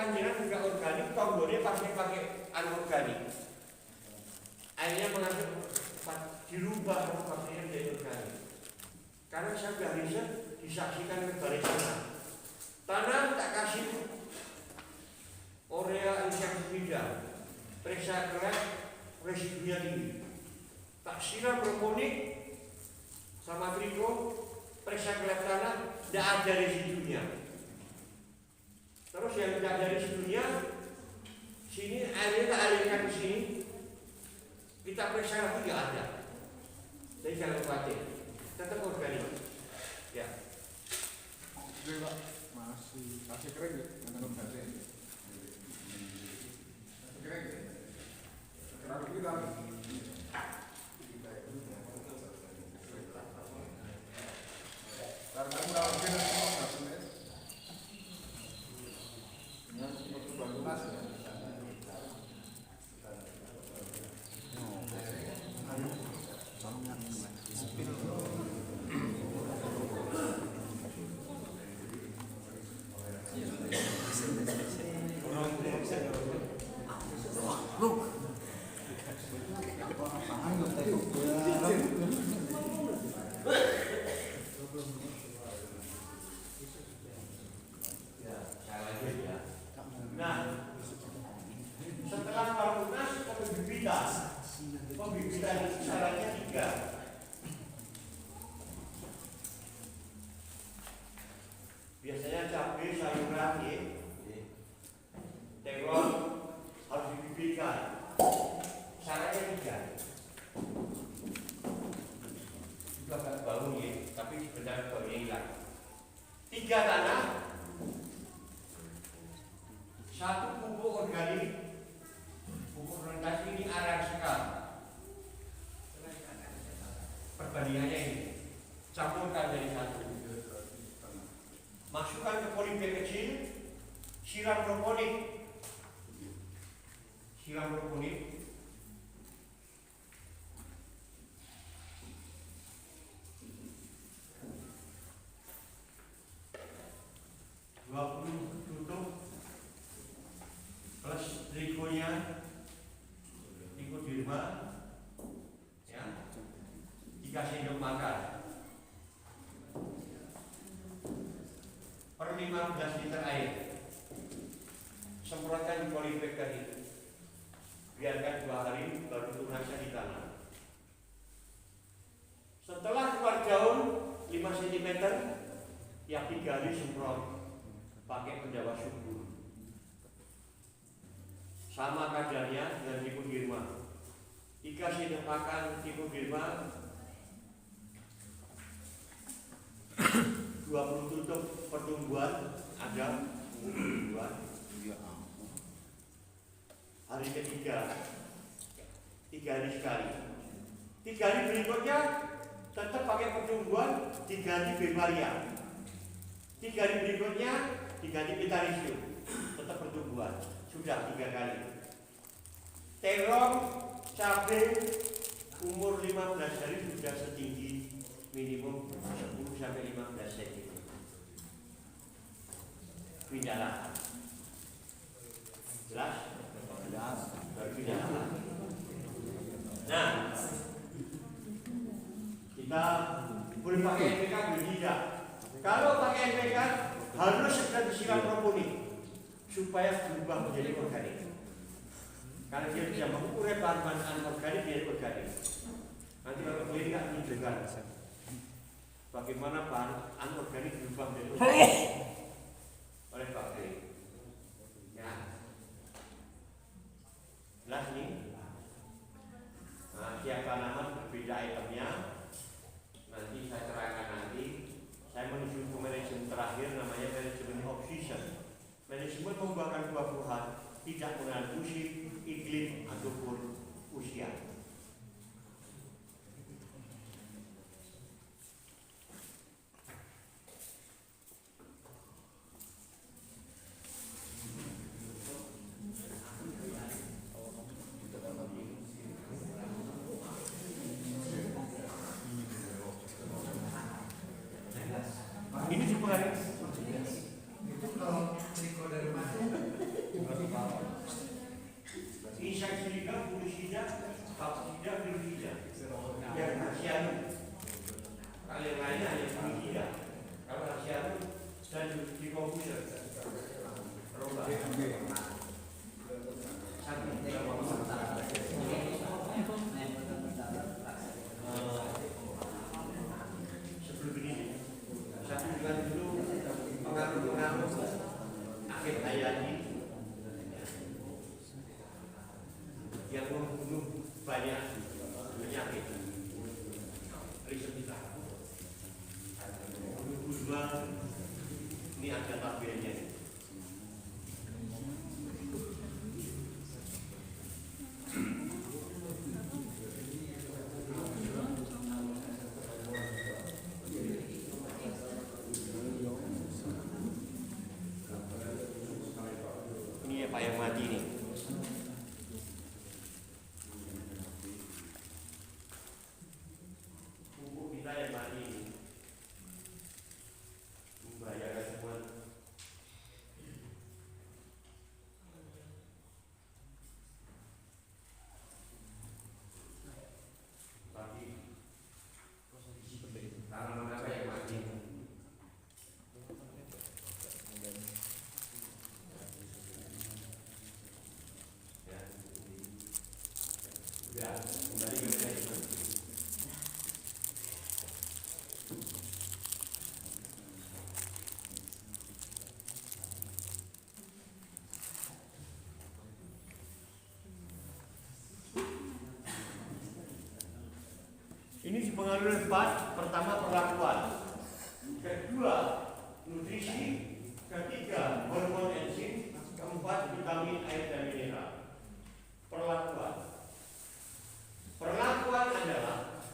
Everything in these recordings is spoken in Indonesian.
panjenengan juga organik, tonggolnya pakai anorganik. Akhirnya mengambil dirubah pakai menjadi organik. Karena saya sudah riset, disaksikan kebalik tanah tak kasih urea insektisida, periksa keras, residunya tinggi. Tak siram proponik sama triko, periksa keras tanah, tidak ada residunya. Terus yang tidak ada residunya, sini airnya tak alirkan ke sini, kita periksa lagi tidak ada. Jadi jangan khawatir, tetap organik. Ya. Oke Pak, masih kering ya? Menurut saya kering ya? Terlalu kita karena kurang lebih pembibitan syaratnya 3. Biasanya cabai, sayuran, terong harus dibibitkan. Syaratnya 3. Itu agak bau ya, tapi sebenarnya baunya hilang. 3 tanah, 1 pupuk organik. Pupuk fermentasi ini arang sekali. Perbandingannya ini, campurkan dari 1. Masukkan ke polybag kecil, siram proponik. Siram proponik. Tutup plus trikonya, triko dirma, ya, 3 sendok makan per 15 liter air. Semprotkan di polybag tadi. Biarkan 2 hari baru tunasnya di tanah. Setelah keluar daun 5 cm, yang 3 hari semprot pakai pendawa subur. Sama kadarnya dengan trichoderma. 3 sendok makan trichoderma, 20 tutup pertumbuhan ada pertumbuhan. Hari ketiga 3 hari sekali. 3 hari berikutnya tetap pakai pertumbuhan, diganti bevaria. 3 hari berikutnya diganti metarisium, tetap pertumbuhan. Sudah 3 kali. Terong, cabai umur 15 hari sudah setinggi minimum 10-15 cm. Pindah lahan. Jelas? Jelas. Berpindah lahan. Nah, kita boleh pakai NPK, boleh tidak. Kalau pakai NPK harus segera disiram proponik supaya berubah menjadi organik. Karena dia bisa mengukur bahan-bahan anorganik menjadi organik. Nanti kalau boleh tidak menunjukkan bagaimana bahan anorganik berubah menjadi organik oleh bakteri. Ya, jelas nih. Nah, tiap tanaman berbeda itemnya. Nanti saya terangkan nanti. Saya menuju ke manajemen terakhir, namanya manajemen of season. Manajemen membuahkan buah-buahan tidak mengenal musim, iklim ataupun usia. Ini dipengaruhi. Itu kalau trichoderma Sebelum ini, saya kunjungan dulu pengaruh-pengaruh akhir hayat ini yang membunuh banyak penyakit. Riset kita. Ini ada tabelnya. Ini ya Pak yang mati nih. Pupuk kita yang mati ini. Membahayakan semua. Tapi tanaman apa yang mati? Ya, kembali ke sini. Ini dipengaruhi empat. Pertama perlakuan, kedua nutrisi, ketiga hormon enzim, keempat vitamin, air dan mineral. Perlakuan adalah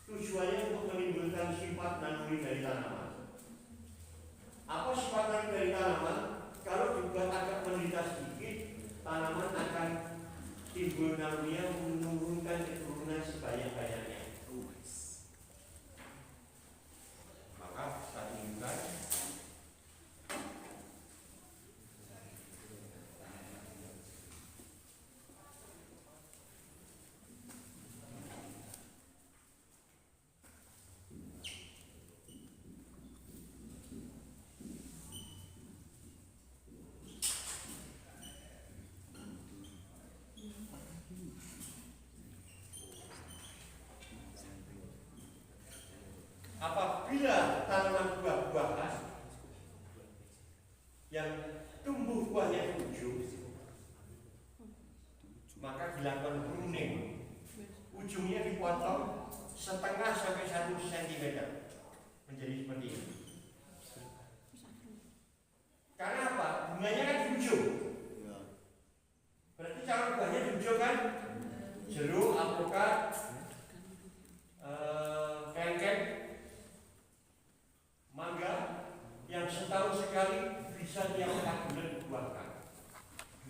tujuannya untuk menimbulkan sifat naluri dari tanaman. Apa sifat naluri dari tanaman? Kalau dibuat agak menderita sedikit, tanaman akan timbul nalurinya menurunkan keturunan sebanyak-banyaknya. Maka kita inginkan apabila tanaman buah-buahan yang tumbuh buahnya di ujung, maka dilakukan pruning. Ujungnya dipotong setengah sampai 1 cm menjadi seperti ini. Karena apa? Bunganya kan di ujung. Berarti cara buahnya di ujung kan? Jeruk, alpukat, kelengkeng, mangga yang setahun sekali bisa tiap 4 bulan dibuahkan.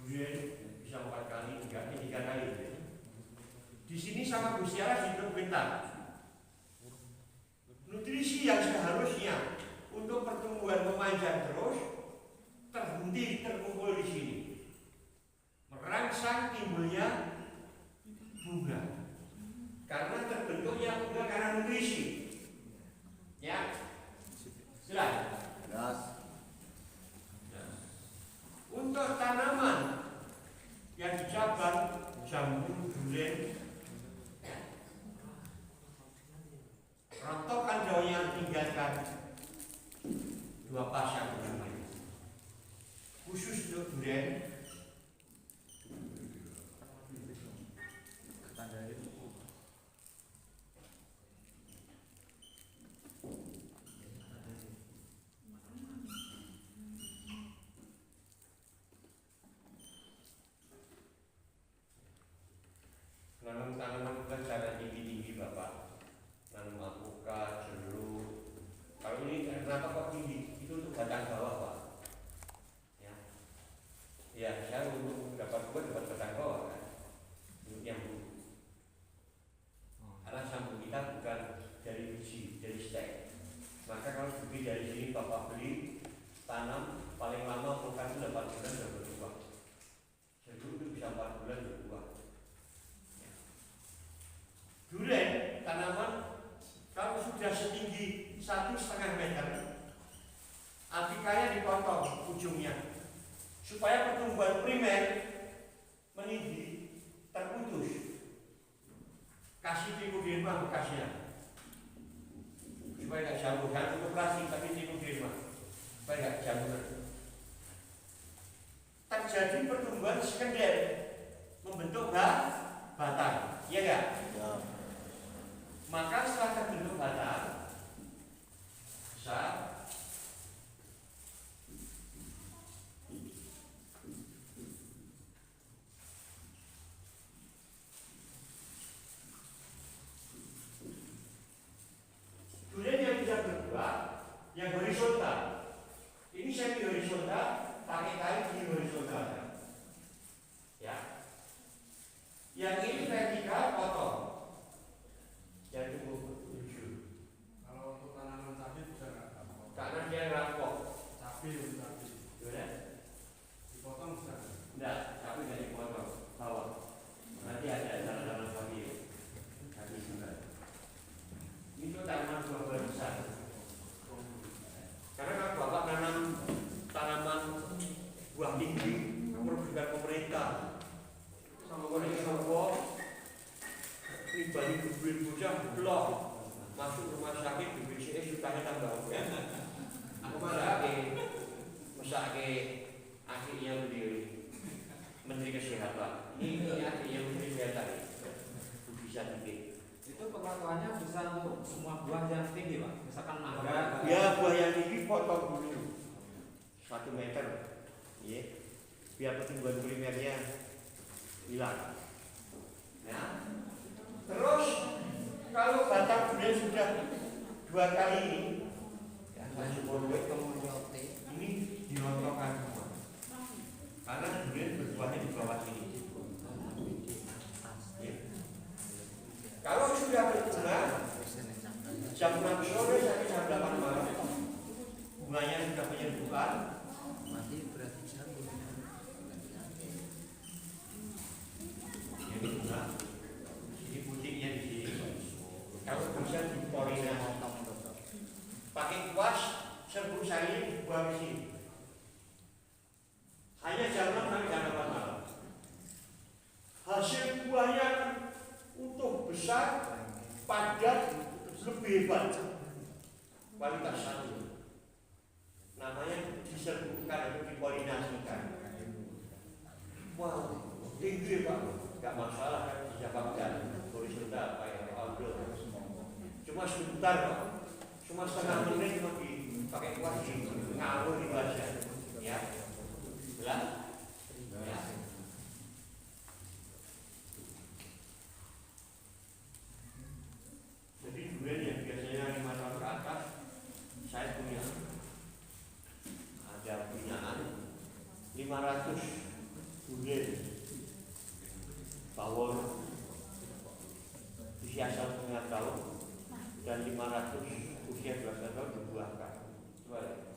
Durian bisa 4 kali, 3 kali. Di sini sama Gusti Allah diperintah. Nutrisi yang seharusnya untuk pertumbuhan memanjang terus terhenti terkumpul di sini, merangsang timbulnya bunga. Karena terbentuknya bunga karena nutrisi. Ya, jelas. Untuk tanaman yang di cabang jambu, durian, rontokan daunnya tinggalkan 2 pasang durian. Khusus untuk durian, nanam tanaman bukan cara tinggi-tinggi Bapak. Nanam alpukat, jeruk. Kalau ini kenapa kok tinggi? Itu untuk batang bawah Pak. Ya, ya saya untuk dapat buat batang bawah kan. Untuk yang dulu. Karena sambung kita bukan dari biji, dari stek. Maka kalau beli dari sini Bapak beli, tanam paling lama alpukat itu 8 bulan sudah berbuah. Jeruk itu bisa 4 bulan berbuah. Durian, tanaman kalau sudah setinggi 1,5 meter Atikanya dipotong ujungnya supaya pertumbuhan primer meninggi terputus. Kasih trichoderma bekasnya supaya nggak jauh, jangan operasi tapi trichoderma supaya nggak jauh. Terjadi pertumbuhan sekunder membentuk batang, ya nggak? Ya. Maka setelah terbentuk batang besar, durian yang bisa berbuah, yang horizontal, ini semi horizontal, pakai kain di horizontal, ya. Yang ini vertikal potong, yang cukup lucu. Kalau untuk tanaman cabai bisa nggak? Karena dia rampok, Cabai untuk cabai. ya. Dipotong bisa nggak? Enggak, tapi nggak dipotong, bawah. Nanti ada tanaman sapi, kami juga. Itu tanaman buah-buahan besar. Karena kalau bapak nanam tanaman buah tinggi, program pemerintah sama orang Solo, ini balik ke duit bocah blok masuk rumah sakit di BCS jutanya tambah. Aku masake akhirnya berdiri Menteri Kesehatan. Ini akhirnya Menteri Kesehatan bisa bikin. Itu perlakuannya bisa untuk semua buah yang tinggi, Pak. Misalkan mangga. Ya buah yang tinggi potong dulu 1 meter, ya, biar pertumbuhan primernya hilang. Ya. Terus kalau batang durian sudah 2 kali ini, ya, ini dirontokkan semua. Karena durian berbuahnya di bawah sini. Ya. Kalau sudah berbunga, jam 6 sore sampai jam 8 malam, bunganya sudah menyembuhkan. Ini bunga, ini putihnya di sini. Kalau bisa dipolinasi, pakai kuas, serbuk sari dibuang di sini. Hanya jam 6 sampai jam 8 malam. Hasil buahnya utuh, besar, padat, lebih hebat, kualitas 1. Namanya diserbukkan atau dipolinasikan. Wow, tinggi Pak, nggak masalah kan, dijabakkan horizontal kayak outdoor. Cuma sebentar Pak, cuma setengah menit lagi pakai kuas ngawur di wajah, ya, jelas, ya. Jadi durian yang biasanya 5 tahun ke atas, saya punya ada punyaan 500 durian bawor usia 1,5 tahun dan 500 usia 12 tahun dibuahkan. Coba lihat.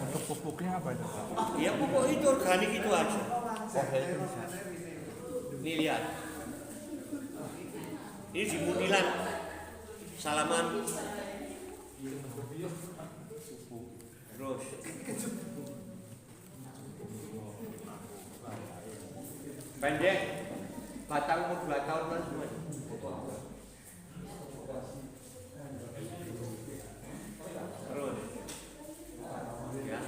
Untuk pupuknya apa itu, Pak? Ya pupuk itu organik itu aja. Ini lihat. Ini di Munilan. Salaman. Terus. Pendek. Batang umur 2 tahun kan semua. Terus. Ya.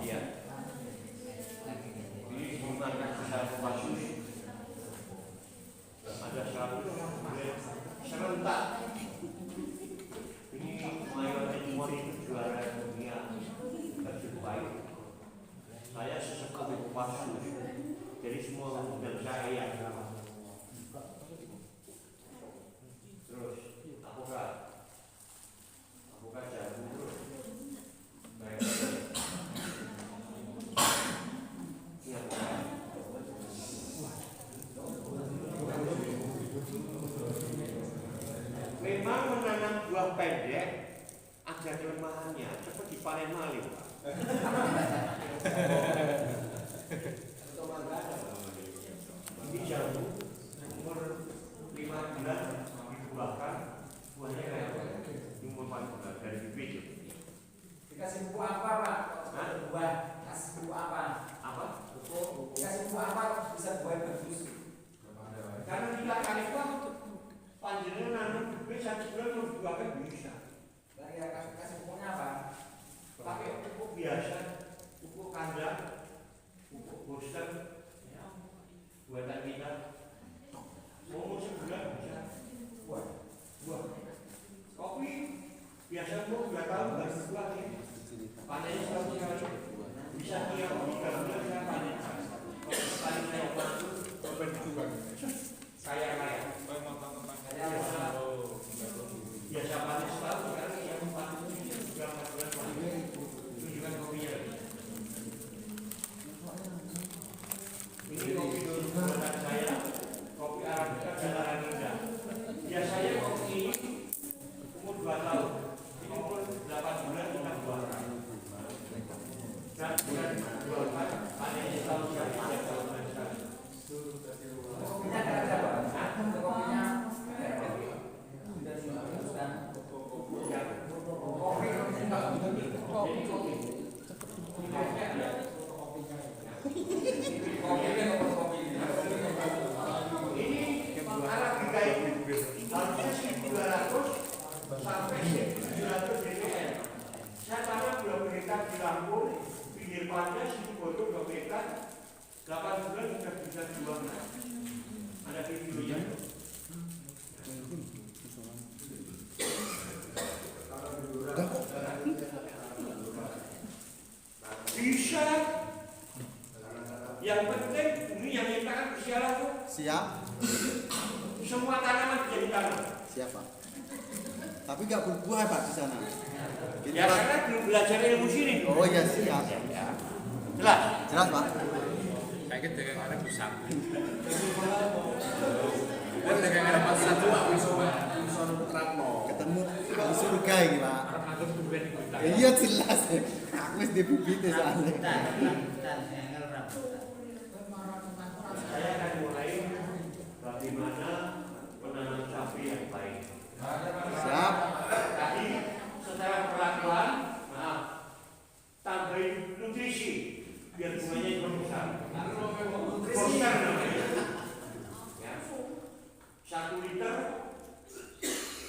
Iya. buah pendek ada kelemahannya, cepat dipanen malih, Pak. Ini jambu umur 5 bulan dibuahkan, buahnya kayak umur 4 bulan dari bibit. Dikasih buku apa Pak? Hah? Buah. Kasih buku apa? Apa? Buku. Dikasih buku apa bisa buah bagus? Karena kita kali itu panjenengan nanam bibit 1 bulan mau dibuahkan bisa. Nah, ya kasih bukunya apa? Pakai pupuk biasa, pupuk kandang, pupuk booster, buatan kita. Mau sebulan bisa. Buah. Kopi biasa mau 2 tahun baru buah ya. Panennya 1 kali. Bisa tiap 3 bulan saya panen. Kalau panen saya waktu kaya. Biasa panen setahun sekarang yang 4 bulan panen. Itu juga kopinya. Ini kopi dulu buatan saya. Kopi Arabica Dalaran Indah. Biasanya kopi ini umur 2 tahun. Ini umur 8 bulan kita buahkan. Dan bulan 24 panennya setahun sekali, 3 tahun sekali. Kopinya ada Pak? Kopinya ini Arabica itu harusnya 1.200 sampai 1.700 dpm. Saya tanam 2 hektar di Lampung, pinggir pantai, situ bodoh 2 hektar, 8 bulan sudah bisa jual. Ada videonya. Bisa. Yang penting bumi yang nyiptakan bersialah tuh. Siap. Semua tanaman bisa ditanam. Siap Pak. Tapi nggak berbuah Pak di sana. Ini Ya Pak. karena belum belajar ilmu sini. Oh ya siap. Jelas. Jelas Pak. Kayak gitu dengan ada pusat. Dan dengan ada pasar tua Ketemu di surga ini Pak. Iya jelas. Aku wis di bibit soalnya. Saya akan mulai bagaimana menanam cabai yang baik. Siap. Tadi secara perlakuan, tambahin nutrisi biar bunganya juga besar. Besar namanya. Ya. 1 liter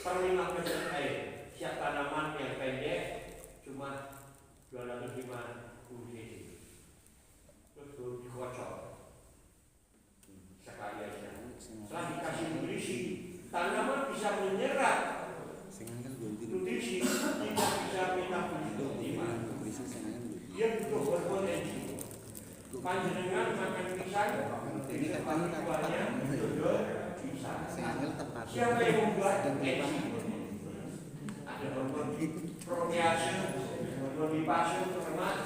per 15 air. Siap tanaman yang pendek cuma 250 cc. Terus baru dikocok sekali aja. Setelah dikasih nutrisi, tanaman bisa menyerap nutrisi, tidak bisa metabolisme optimal. Dia butuh hormon enzim. Panjenengan makan pisang, bisa pakai buahnya, dodol, pisang. Siapa yang membuat enzim? Ada hormon protease, hormon lipase, lemak.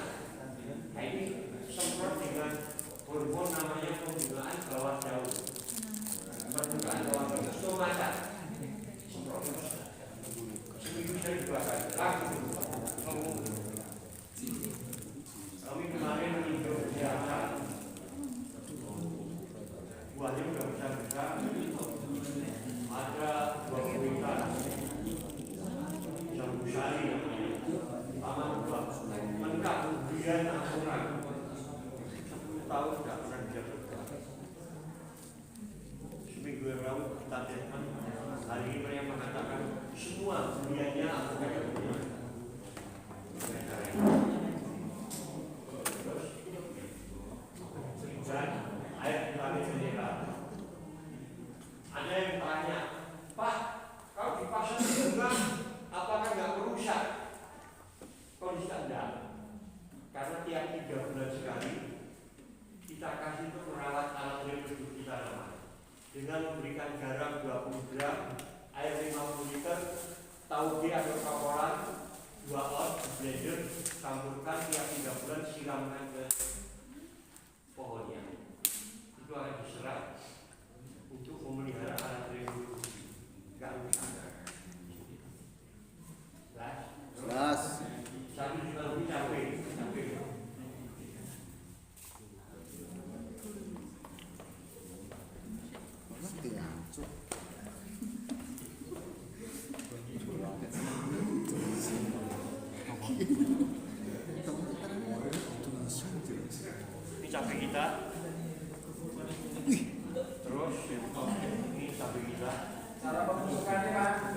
Nah ini semprot dengan hormon namanya pembungaan bawah daun. Pembungaan bawah daun, stomata. Semprot. Seminggu saya 2 kali. Langsung. Kami kemarin meninjau kesehatan. Buahnya sudah besar-besar. Ada 20 hektar. Jambu sari namanya. Taman buah. Lengkap ujian akurat. 10 tahun tidak pernah dijatuhkan. Seminggu yang lalu kita lihatkan. Hari ini mereka mengatakan semua dunianya akurat. Dan air kami mineral. Ada yang tanya, Pak, kalau dipasang bunga, apakah nggak merusak? Kondisi enggak, karena tiap 3 bulan sekali kita kasih untuk merawat alat reproduksi tanaman dengan memberikan garam 20 gram, air 50 liter, tauge atau kapolan 2 oz blender, campurkan tiap 3 bulan, siramkan ke pohonnya. Itu akan diserap untuk memelihara alat reproduksi, nggak rusak. Ini cabai kita. Terus ini cabai kita. Cara pembusukannya Pak.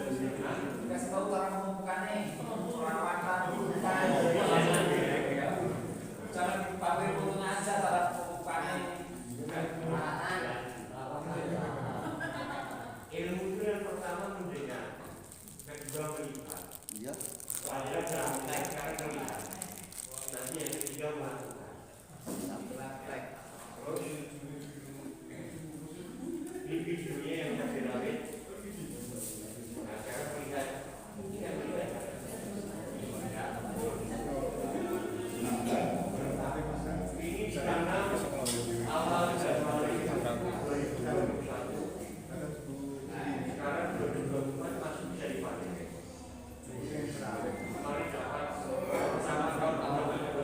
Kasih tahu cara pembusukannya. Perawatan pembusukan. Cara dipakai fotonya aja cara pembusukannya. Ilmu itu yang pertama mendengar, kedua melihat. Iya. Selanjutnya praktek, sekarang melihat. Nanti yang ketiga melakukan. Terus ini videonya yang udah viralin. Nah sekarang melihat. Ini karena awal Januari 2021. Sekarang 2024 masih bisa dipakai. Mari dapat bersama kawan-kawan yang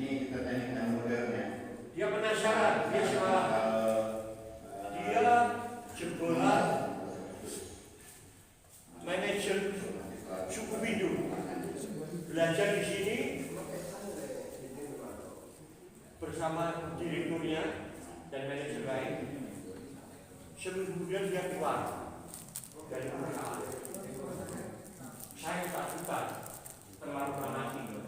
Ini kita teknik yang modern ya. dia penasaran, dia sekolah, dia jebolan manajer suku Bidu, belajar di sini bersama direkturnya dan manajer lain. Seminggu kemudian dia keluar dari perusahaan. Saya tak suka terlalu dramatik.